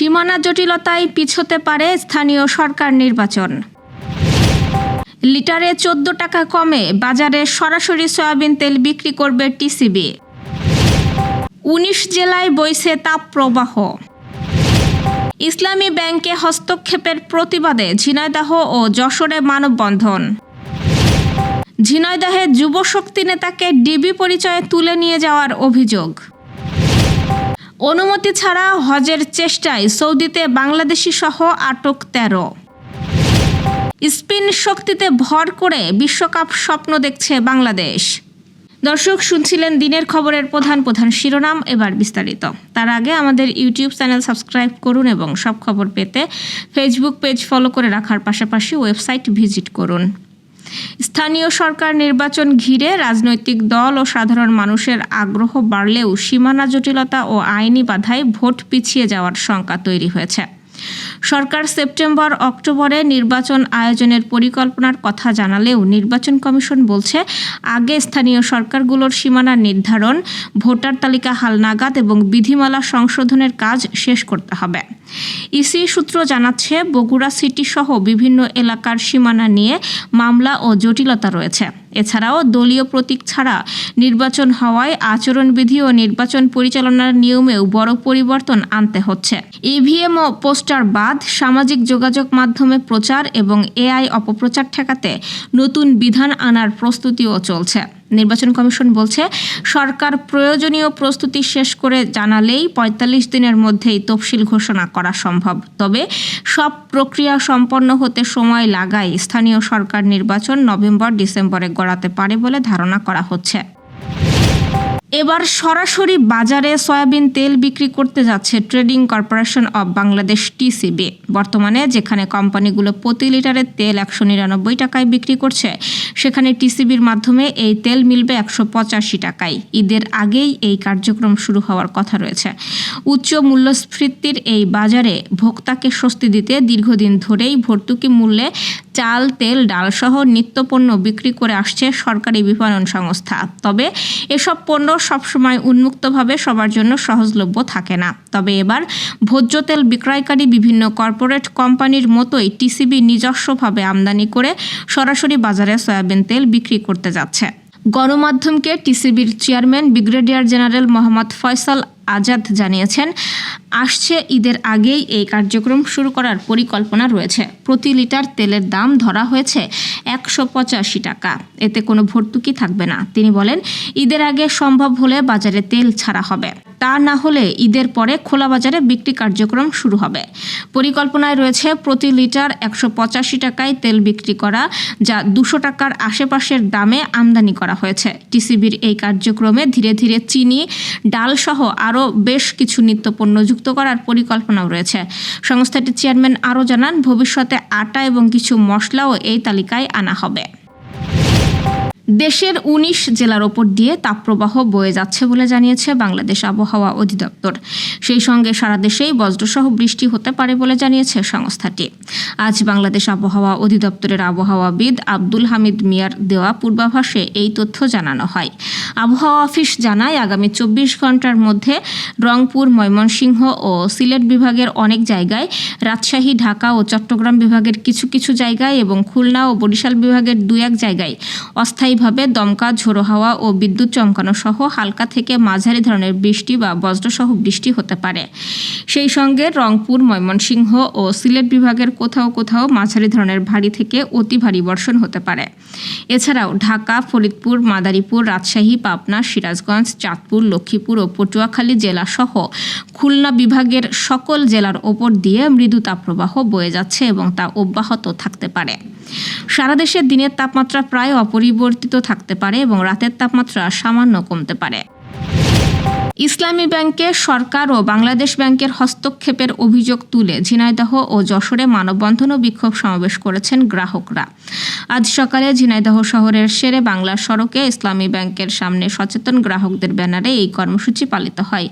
সীমানা জটিলতায় পিছোতে পারে স্থানীয় সরকার নির্বাচন। লিটারে 14 টাকা কমে বাজারে সরাসরি সয়াবিন তেল বিক্রি করবে টিসিবি। 19 জেলায় বইছে তাপপ্রবাহ। ইসলামী ব্যাংকে হস্তক্ষেপের প্রতিবাদে ঝিনাইদহ ও যশোরে মানববন্ধন। ঝিনাইদহে যুবশক্তি নেতাকে ডিবি পরিচয়ে তুলে নিয়ে যাওয়ার অভিযোগ। অনুমতি ছাড়া হজের চেষ্টায় সৌদিতে বাংলাদেশি সহ আটক 13। স্পিন শক্তিতে ভর করে বিশ্বকাপ স্বপ্ন দেখছে বাংলাদেশ। দর্শক, শুনছিলেন দিনের খবরের প্রধান শিরোনাম, এবার বিস্তারিত। তার আগে আমাদের ইউটিউব চ্যানেল সাবস্ক্রাইব করুন এবং সব খবর পেতে ফেসবুক পেজ ফলো করে রাখার পাশাপাশি ওয়েবসাইট ভিজিট করুন। স্থানীয় সরকার নির্বাচন ঘিরে রাজনৈতিক দল ও সাধারণ মানুষের আগ্রহ বাড়লেও সীমানা জটিলতা ও আইনি বাধায় ভোট পিছিয়ে যাওয়ার শঙ্কা তৈরি হয়েছে। সরকার সেপ্টেম্বর-অক্টোবরে নির্বাচন আয়োজনের পরিকল্পনার কথা জানালেও নির্বাচন কমিশন বলছে আগে স্থানীয় সরকারগুলোর সীমানা নির্ধারণ, ভোটার তালিকা হালনাগাদ এবং বিধিমালা সংশোধনের কাজ শেষ করতে হবে। ইসি সূত্র জানাচ্ছে, বগুড়া সিটি সহ বিভিন্ন এলাকার সীমানা নিয়ে মামলা ও জটিলতা রয়েছে। এছাড়াও দলীয় প্রতীক ছাড়া নির্বাচন হওয়ায় আচরণবিধি ও নির্বাচন পরিচালনার নিয়মেও বড় পরিবর্তন আনতে হচ্ছে। ইভিএম ও পোস্টার বাদ সামাজিক যোগাযোগ মাধ্যমে প্রচার এবং এআই অপপ্রচার ঠেকাতে নতুন বিধান আনার প্রস্তুতিও চলছে। নির্বাচন কমিশন বলছে, সরকার প্রয়োজনীয় প্রস্তুতি শেষ করে জানালেই ৪৫ দিনের মধ্যেই তফসিল ঘোষণা করা সম্ভব। তবে সব প্রক্রিয়া সম্পন্ন হতে সময় লাগায় স্থানীয় সরকার নির্বাচন নভেম্বর-ডিসেম্বরে গড়াতে পারে বলে ধারণা করা হচ্ছে। এবার সরাসরি বাজারে সয়াবিন তেল বিক্রি করতে যাচ্ছে trading corporation of Bangladesh TCB. বর্তমানে যেখানে কোম্পানিগুলো প্রতি লিটারে তেল ১৯৯ টাকায় বিক্রি করছে, সেখানে টিসিবির মাধ্যমে এই তেল মিলবে ১৮৫ টাকায়। ঈদের আগেই এই কার্যক্রম শুরু হওয়ার কথা রয়েছে। উচ্চ মূল্যস্ফীতির এই বাজারে ভোক্তাকে স্বস্তি দিতে দীর্ঘদিন ধরেই ভর্তুকি মূল্যে চাল, তেল, ডালসহ নিত্যপণ্য বিক্রি করে আসছে সরকারি বিপণন সংস্থা। তবে এসব পণ্য সবসময় উন্মুক্তভাবে সবার জন্য সহজলভ্য থাকে না। তবে এবার ভোজ্য তেল বিক্রয়কারী বিভিন্ন কর্পোরেট কোম্পানির মতোই টিসিবি নিজস্বভাবে আমদানি করে সরাসরি বাজারে সয়াবিন তেল বিক্রি করতে যাচ্ছে। গণমাধ্যমকে টিসিবির chairman brigadier general Mohammad Faisal Azad জানিয়েছেন, আসছে ঈদের আগেই এই কার্যক্রম শুরু করার পরিকল্পনা রয়েছে। প্রতি লিটার তেলের দাম ধরা হয়েছে ১৮৫ টাকা। এতে কোনো ভর্তুকি থাকবে না। তিনি বলেন, ঈদের আগে সম্ভব হলে বাজারে তেল ছাড়া হবে, তা না হলে ঈদের পরে খোলা বাজারে বিক্রি কার্যক্রম শুরু হবে। পরিকল্পনায় রয়েছে প্রতি লিটার ১৮৫ টাকায় তেল বিক্রি করা, যা ২০০ টাকার আশেপাশের দামে আমদানি করা হয়েছে। টিসিবির এই কার্যক্রমে ধীরে ধীরে চিনি, ডাল সহ আরও বেশ কিছু নিত্যপণ্য যুক্ত করার পরিকল্পনাও রয়েছে। সংস্থাটির চেয়ারম্যান আরও জানান, ভবিষ্যতে আটা এবং কিছু মশলাও এই তালিকায় আনা হবে। দেশের ১৯ জেলার ওপর দিয়ে তাপপ্রবাহ বয়ে যাচ্ছে বলে জানিয়েছে বাংলাদেশ আবহাওয়া অধিদপ্তর। সেই সঙ্গে সারা দেশেই বজ্রসহ বৃষ্টি হতে পারে বলে জানিয়েছে সংস্থাটি। আজ বাংলাদেশ আবহাওয়া অধিদপ্তরের আবহাওয়াবিদ আব্দুল হামিদ মিয়ার দেওয়া পূর্বাভাসে এই তথ্য জানানো হয়। আবহাওয়া অফিস জানায়, আগামী ২৪ ঘন্টার মধ্যে রংপুর, ময়মনসিংহ ও সিলেট বিভাগের অনেক জায়গায়, রাজশাহী, ঢাকা ও চট্টগ্রাম বিভাগের কিছু কিছু জায়গায় এবং খুলনা ও বরিশাল বিভাগের ২-১ জায়গায় অস্থায়ীভাবে দমকা, ঝোড়ো হাওয়া ও বিদ্যুৎ চমকানো সহ হালকা থেকে মাঝারি ধরনের বৃষ্টি বা বজ্রসহ বৃষ্টি হতে পারে। সেই সঙ্গে রংপুর, ময়মনসিংহ ও সিলেট বিভাগের কোথাও কোথাও মাঝারি ধরনের ভারী থেকে অতি ভারী বর্ষণ হতে পারে। এছাড়াও ঢাকা, ফরিদপুর, মাদারীপুর, রাজশাহী, পাবনা, সিরাজগঞ্জ, চাঁদপুর, লক্ষ্মীপুর ও পটুয়াখালী জেলা সহ খুলনা বিভাগের সকল জেলার ওপর দিয়ে মৃদু তাপপ্রবাহ বয়ে যাচ্ছে এবং তা অব্যাহত থাকতে পারে। সারা দেশে দিনের তাপমাত্রা প্রায় অপরিবর্তিত থাকতে পারে এবং রাতের তাপমাত্রা সামান্য কমতে পারে। ইসলামী ব্যাংকে সরকার ও বাংলাদেশ ব্যাংকের হস্তক্ষেপের অভিযোগ তুলে ঝিনাইদহ ও যশোরে মানববন্ধন ও বিক্ষোভ সমাবেশ করেছেন গ্রাহকরা। আজ সকালে ঝিনাইদহ শহরের শেরে বাংলা সড়কে ইসলামী ব্যাংকের সামনে সচেতন গ্রাহকদের ব্যানারে এই কর্মসূচি পালিত হয়।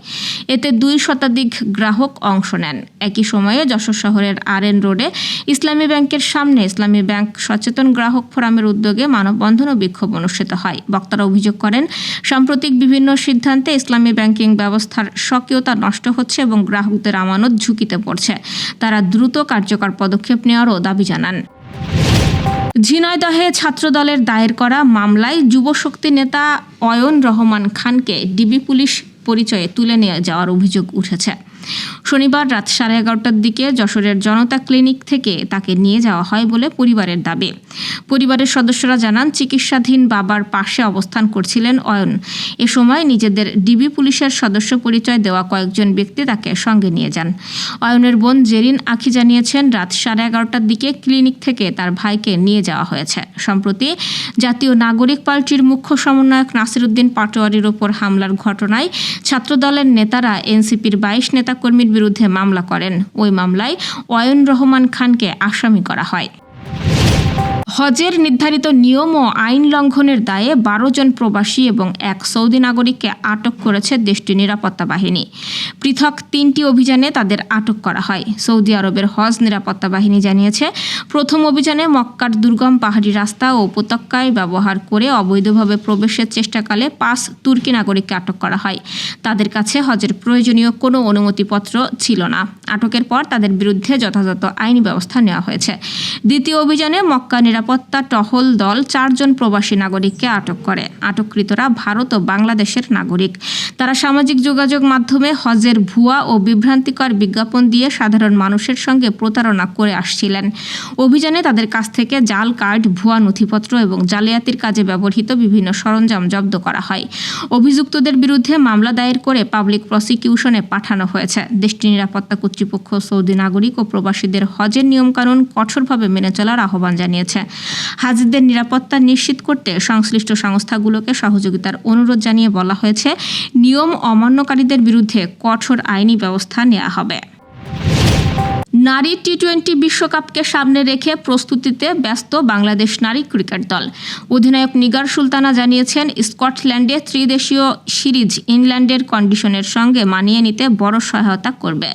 এতে ২ শতাধিক গ্রাহক অংশ নেন। একই সময়ে যশোর শহরের আরএন রোডে ইসলামী ব্যাংকের সামনে ইসলামী ব্যাংক সচেতন গ্রাহক ফোরামের উদ্যোগে মানববন্ধন ও বিক্ষোভ অনুষ্ঠিত হয়। বক্তারা অভিযোগ করেন, সাম্প্রতিক বিভিন্ন সিদ্ধান্তে ইসলামী ব্যাংক ব্যাংকিং ব্যবস্থার স্বকীয়তা নষ্ট হচ্ছে এবং গ্রাহকদের আমানত ঝুঁকিতে পড়ছে। তারা দ্রুত কার্যকর পদক্ষেপ নেওয়ারও দাবি জানান। ঝিনাইদহে ছাত্রদলের দায়ের করা মামলায় যুবশক্তি নেতা অয়ন রহমান খানকে ডিবি পুলিশ পরিচয়ে তুলে নিয়ে যাওয়ার অভিযোগ উঠেছে। শনিবার রাত 11:30টার দিকে যশোরের জনতা ক্লিনিক থেকে তাকে নিয়ে যাওয়া হয় বলে পরিবারের দাবি। পরিবারের সদস্যরা জানান, চিকিৎসাধীন বাবার পাশে অবস্থান করছিলেন অয়ন। এ সময় নিজেদের ডিবি পুলিশের সদস্য পরিচয় দেওয়া কয়েকজন ব্যক্তি তাকে সঙ্গে নিয়ে যান। অয়নের বোন জেরিন আখি জানিয়েছেন, রাত 11:30টার দিকে ক্লিনিক থেকে তার ভাইকে নিয়ে যাওয়া হয়েছে। সম্প্রতি জাতীয় নাগরিক পার্টির মুখ্য সমন্বয়ক নাসিরউদ্দিন পাটোয়ারির ওপর হামলার ঘটনায় ছাত্রদলের নেতারা এনসিপির 22 নেতাকর্মীর বিরুদ্ধে মামলা করেন। ওই মামলায় অয়ন রহমান খানকে আসামি করা হয়। হজের নির্ধারিত নিয়ম ও আইন লঙ্ঘনের দায়ে 12 জন প্রবাসী এবং 1 সৌদি নাগরিককে আটক করেছে দেশটির নিরাপত্তা বাহিনী। পৃথক 3টি অভিযানে তাদের আটক করা হয়। সৌদি আরবের হজ নিরাপত্তা বাহিনী জানিয়েছে, প্রথম অভিযানে মক্কার দুর্গম পাহাড়ি রাস্তা ও উপত্যকায় ব্যবহার করে অবৈধভাবে প্রবেশের চেষ্টাকালে 5 তুর্কি নাগরিককে আটক করা হয়। তাদের কাছে হজের প্রয়োজনীয় কোনো অনুমতিপত্র ছিল না। আটকের পর তাদের বিরুদ্ধে যথাযথ আইনি ব্যবস্থা নেওয়া হয়েছে। দ্বিতীয় অভিযানে মক্কা নিরাপত্তা টহল দল 4 জন প্রবাসী নাগরিককে আটক করে। আটককৃতরা ভারত ও বাংলাদেশের নাগরিক। তারা সামাজিক যোগাযোগ মাধ্যমে হজের ভুয়া ও বিভ্রান্তিকর বিজ্ঞাপন দিয়ে সাধারণ মানুষের সঙ্গে প্রতারণা করে আসছিলেন। অভিযানে তাদের কাছ থেকে জাল কার্ড, ভুয়া নথিপত্র এবং জালিয়াতির কাজে ব্যবহৃত বিভিন্ন সরঞ্জাম জব্দ করা হয়। অভিযুক্তদের বিরুদ্ধে মামলা দায়ের করে পাবলিক প্রসিকিউশনে পাঠানো হয়েছে। দেশটির নিরাপত্তা কর্তৃপক্ষ সৌদি নাগরিক ও প্রবাসীদের হজের নিয়মকানুন কঠোরভাবে মেনে চলার আহ্বান জানিয়েছে। হাজিদের নিরাপত্তা নিশ্চিত করতে সংশ্লিষ্ট সংস্থাগুলোকে সহযোগিতার অনুরোধ জানিয়ে বলা হয়েছে, নিয়ম অমান্যকারীদের বিরুদ্ধে কঠোর আইনি ব্যবস্থা নেওয়া হবে। নারী টি-20 বিশ্বকাপকে সামনে রেখে প্রস্তুতিতে ব্যস্ত বাংলাদেশ নারী ক্রিকেট দল। অধিনায়ক নিগার সুলতানা জানিয়েছেন, স্কটল্যান্ডে ত্রিদেশীয় সিরিজ ইংল্যান্ডের কন্ডিশনের সঙ্গে মানিয়ে নিতে বড় সহায়তা করবে।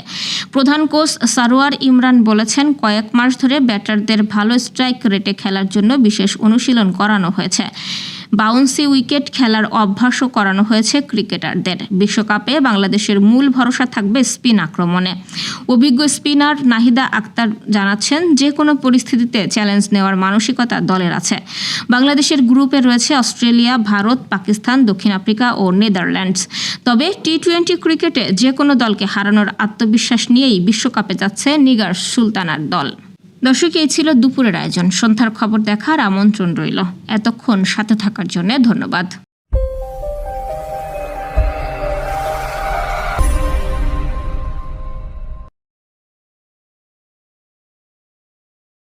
প্রধান কোচ সারোয়ার ইমরান বলেছেন, কয়েক মাস ধরে ব্যাটারদের ভালো স্ট্রাইক রেটে খেলার জন্য বিশেষ অনুশীলন করানো হয়েছে। বাউন্সি উইকেট খেলার অভ্যাসও করানো হয়েছে ক্রিকেটারদের। বিশ্বকাপে বাংলাদেশের মূল ভরসা থাকবে স্পিন আক্রমণে। অভিজ্ঞ স্পিনার নাহিদা আক্তার জানাচ্ছেন, যে কোনো পরিস্থিতিতে চ্যালেঞ্জ নেওয়ার মানসিকতা দলের আছে। বাংলাদেশের গ্রুপে রয়েছে অস্ট্রেলিয়া, ভারত, পাকিস্তান, দক্ষিণ আফ্রিকা ও নেদারল্যান্ডস। তবে টি-20 ক্রিকেটে যে কোনো দলকে হারানোর আত্মবিশ্বাস নিয়েই বিশ্বকাপে যাচ্ছে নিগার সুলতানার দল। দর্শক, এই ছিল দুপুরের আয়োজন। সন্ধ্যার খবর দেখার আমন্ত্রণ রইল। এতক্ষণ সাথে থাকার জন্য ধন্যবাদ।